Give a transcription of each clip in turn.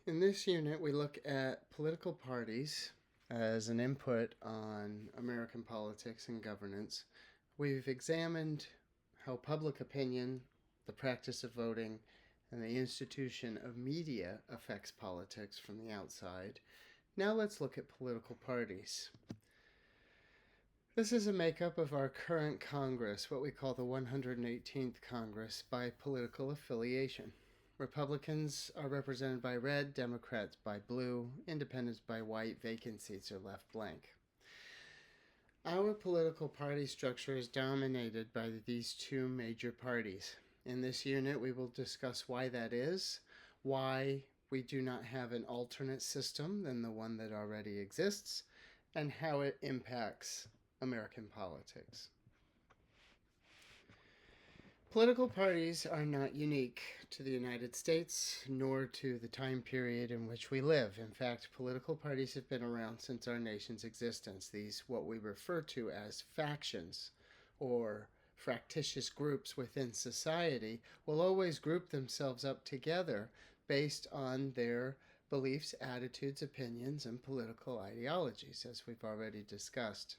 In this unit, we look at political parties as an input on American politics and governance. We've examined how public opinion, the practice of voting, and the institution of media affects politics from the outside. Now let's look at political parties. This is a makeup of our current Congress, what we call the 118th Congress, by political affiliation. Republicans are represented by red, Democrats by blue, independents by white, vacant seats are left blank. Our political party structure is dominated by these two major parties. In this unit, we will discuss why that is, why we do not have an alternate system than the one that already exists, and how it impacts American politics. Political parties are not unique to the United States nor to the time period in which we live. In fact, political parties have been around since our nation's existence. These, what we refer to as factions or fractious groups within society, will always group themselves up together based on their beliefs, attitudes, opinions, and political ideologies, as we've already discussed.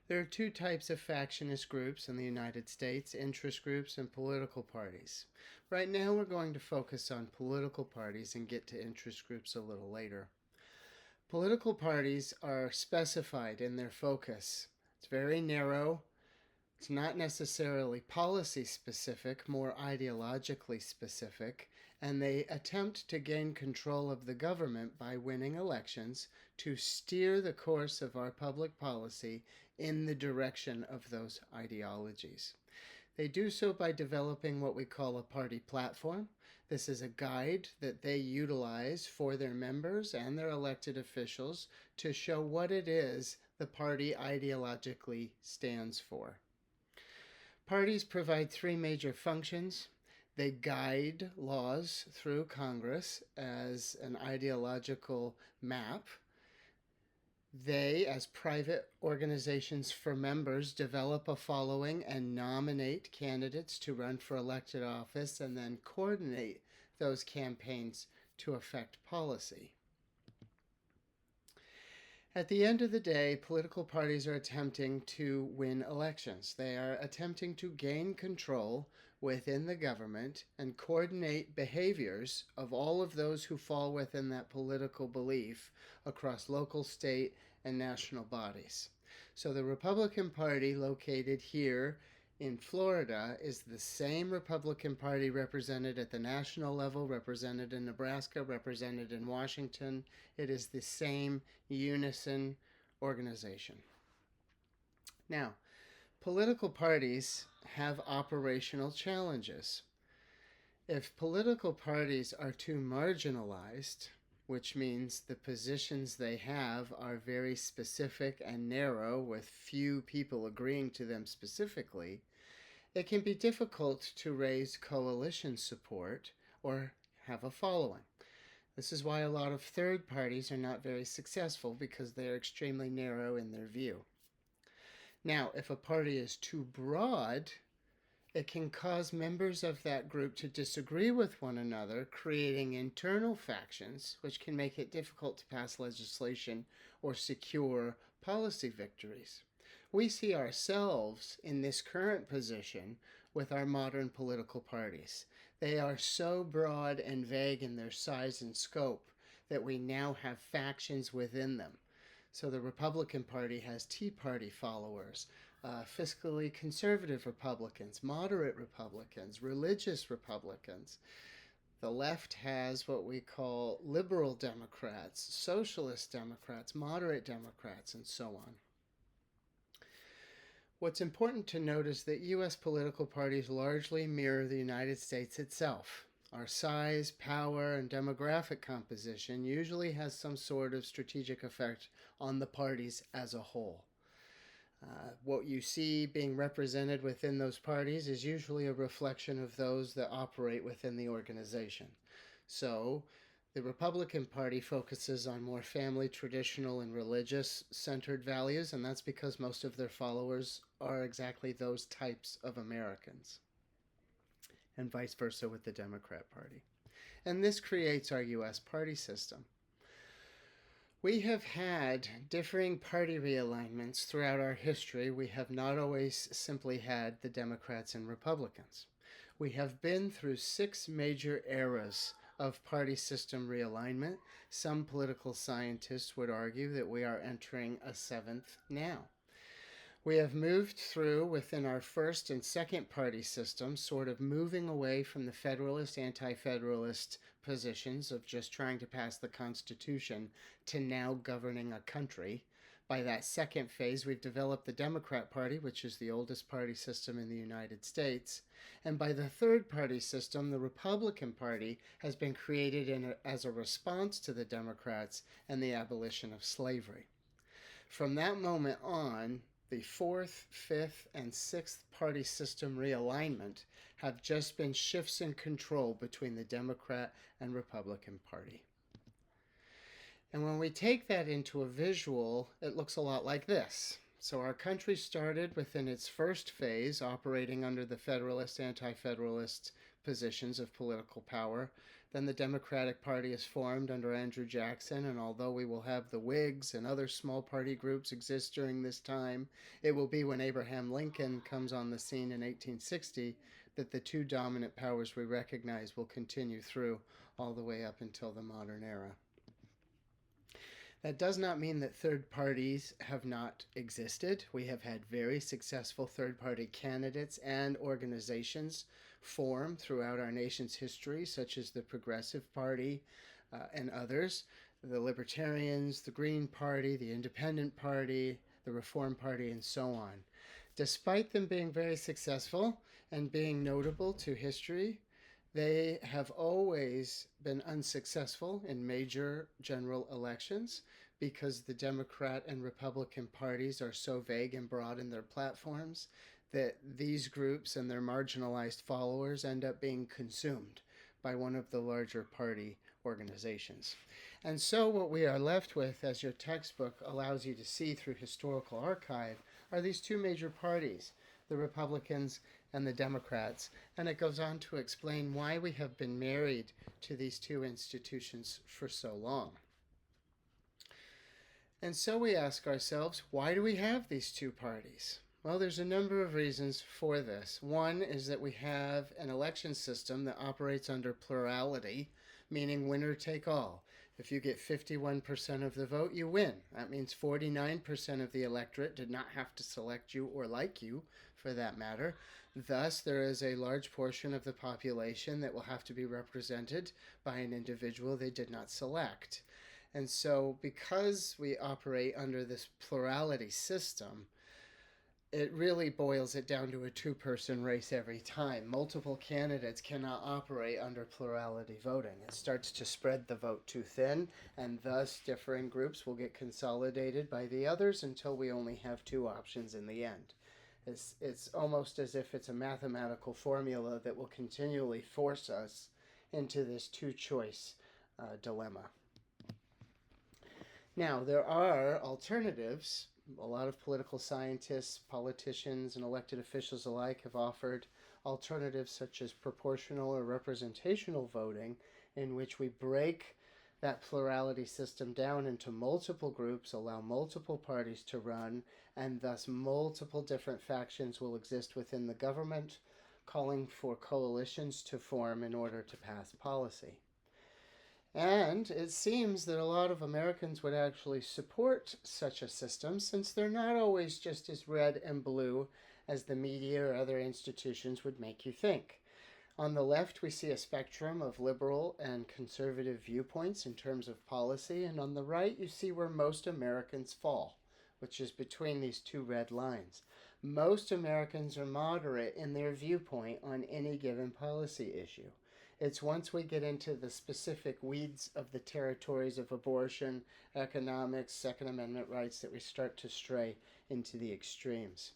There are two types of factionist groups in the United States: interest groups and political parties. Right now we're going to focus on political parties and get to interest groups a little later. Political parties are specified in their focus. It's very narrow. It's not necessarily policy specific, more ideologically specific, and they attempt to gain control of the government by winning elections to steer the course of our public policy in the direction of those ideologies. They do so by developing what we call a party platform. This is a guide that they utilize for their members and their elected officials to show what it is the party ideologically stands for. Parties provide three major functions. They guide laws through Congress as an ideological map. They, as private organizations for members, develop a following and nominate candidates to run for elected office and then coordinate those campaigns to affect policy. At the end of the day, political parties are attempting to win elections. They are attempting to gain control within the government and coordinate behaviors of all of those who fall within that political belief across local, state, and national bodies. So the Republican Party, located here in Florida, is the same Republican Party represented at the national level, represented in Nebraska, represented in Washington. It is the same unison organization. Now, political parties have operational challenges. If political parties are too marginalized, which means the positions they have are very specific and narrow with few people agreeing to them specifically, it can be difficult to raise coalition support or have a following. This is why a lot of third parties are not very successful, because they are extremely narrow in their view. Now, if a party is too broad, it can cause members of that group to disagree with one another, creating internal factions, which can make it difficult to pass legislation or secure policy victories. We see ourselves in this current position with our modern political parties. They are so broad and vague in their size and scope that we now have factions within them. So the Republican Party has Tea Party followers, fiscally conservative Republicans, moderate Republicans, religious Republicans. The left has what we call liberal Democrats, socialist Democrats, moderate Democrats, and so on. What's important to note is that U.S. political parties largely mirror the United States itself. Our size, power, and demographic composition usually has some sort of strategic effect on the parties as a whole. What you see being represented within those parties is usually a reflection of those that operate within the organization. So the Republican Party focuses on more family, traditional, and religious-centered values, and that's because most of their followers are exactly those types of Americans. And vice versa with the Democrat Party. And this creates our U.S. party system. We have had differing party realignments throughout our history. We have not always simply had the Democrats and Republicans. We have been through 6 major eras of party system realignment. Some political scientists would argue that we are entering a 7th now. We have moved through within our first and second party system, sort of moving away from the federalist, anti-federalist positions of just trying to pass the Constitution to now governing a country. By that second phase, we've developed the Democrat Party, which is the oldest party system in the United States. And by the third party system, the Republican Party has been created as a response to the Democrats and the abolition of slavery. From that moment on, the 4th, 5th, and 6th party system realignment have just been shifts in control between the Democrat and Republican Party. And when we take that into a visual, it looks a lot like this. So our country started within its first phase, operating under the federalist, anti-federalist positions of political power. Then the Democratic Party is formed under Andrew Jackson, and although we will have the Whigs and other small party groups exist during this time, it will be when Abraham Lincoln comes on the scene in 1860 that the 2 dominant powers we recognize will continue through all the way up until the modern era. That does not mean that third parties have not existed. We have had very successful third party candidates and organizations form throughout our nation's history, such as the Progressive Party and others, the Libertarians, the Green Party, the Independent Party, the Reform Party, and so on. Despite them being very successful and being notable to history, they have always been unsuccessful in major general elections because the Democrat and Republican parties are so vague and broad in their platforms that these groups and their marginalized followers end up being consumed by one of the larger party organizations. And so what we are left with, as your textbook allows you to see through historical archive, are these 2 major parties, the Republicans and the Democrats. And it goes on to explain why we have been married to these 2 institutions for so long. And so we ask ourselves, why do we have these 2 parties? Well, there's a number of reasons for this. One is that we have an election system that operates under plurality, meaning winner take all. If you get 51% of the vote, you win. That means 49% of the electorate did not have to select you or like you, for that matter. Thus, there is a large portion of the population that will have to be represented by an individual they did not select. And so, because we operate under this plurality system, it really boils it down to a 2-person race every time. Multiple candidates cannot operate under plurality voting. It starts to spread the vote too thin, and thus differing groups will get consolidated by the others until we only have 2 options in the end. It's almost as if it's a mathematical formula that will continually force us into this 2-choice dilemma. Now, there are alternatives. A lot of political scientists, politicians, and elected officials alike have offered alternatives such as proportional or representational voting, in which we break that plurality system down into multiple groups, allow multiple parties to run, and thus multiple different factions will exist within the government, calling for coalitions to form in order to pass policy. And it seems that a lot of Americans would actually support such a system, since they're not always just as red and blue as the media or other institutions would make you think. On the left, we see a spectrum of liberal and conservative viewpoints in terms of policy, and on the right, you see where most Americans fall, which is between these 2 red lines. Most Americans are moderate in their viewpoint on any given policy issue. It's once we get into the specific weeds of the territories of abortion, economics, Second Amendment rights that we start to stray into the extremes.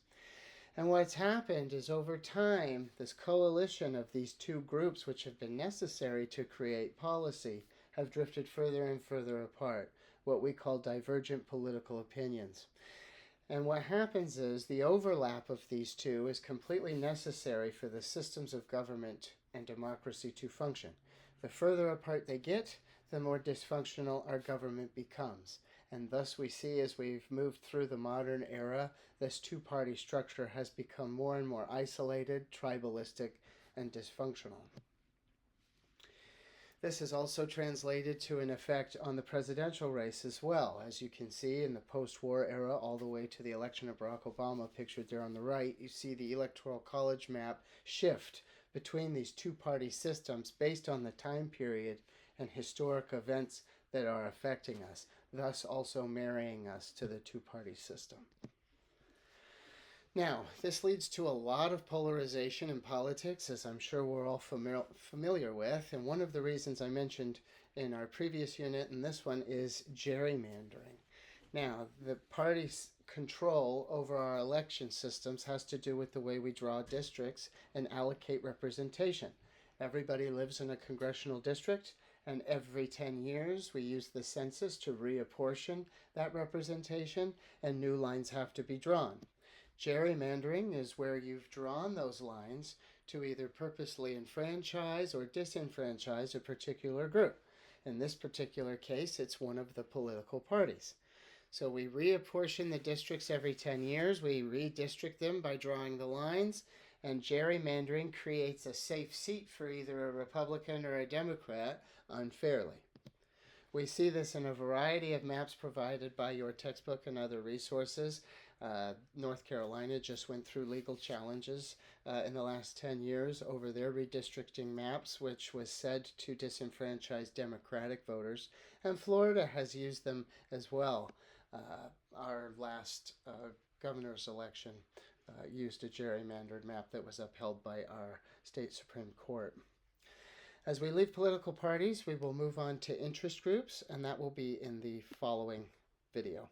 And what's happened is over time, this coalition of these 2 groups, which have been necessary to create policy, have drifted further and further apart, what we call divergent political opinions. And what happens is the overlap of these 2 is completely necessary for the systems of government and democracy to function. The further apart they get, the more dysfunctional our government becomes. And thus we see, as we've moved through the modern era, this two-party structure has become more and more isolated, tribalistic, and dysfunctional. This is also translated to an effect on the presidential race as well. As you can see, in the post-war era, all the way to the election of Barack Obama, pictured there on the right, you see the Electoral College map shift between these two-party systems based on the time period and historic events that are affecting us, thus also marrying us to the two-party system. Now, this leads to a lot of polarization in politics, as I'm sure we're all familiar with, and one of the reasons I mentioned in our previous unit and this one is gerrymandering. Now, the party's control over our election systems has to do with the way we draw districts and allocate representation. Everybody lives in a congressional district, and every 10 years we use the census to reapportion that representation, and new lines have to be drawn. Gerrymandering is where you've drawn those lines to either purposely enfranchise or disenfranchise a particular group. In this particular case, it's one of the political parties. So we reapportion the districts every 10 years, we redistrict them by drawing the lines, and gerrymandering creates a safe seat for either a Republican or a Democrat unfairly. We see this in a variety of maps provided by your textbook and other resources. North Carolina just went through legal challenges in the last 10 years over their redistricting maps, which was said to disenfranchise Democratic voters, and Florida has used them as well. Our last governor's election used a gerrymandered map that was upheld by our state Supreme Court. As we leave political parties, we will move on to interest groups, and that will be in the following video.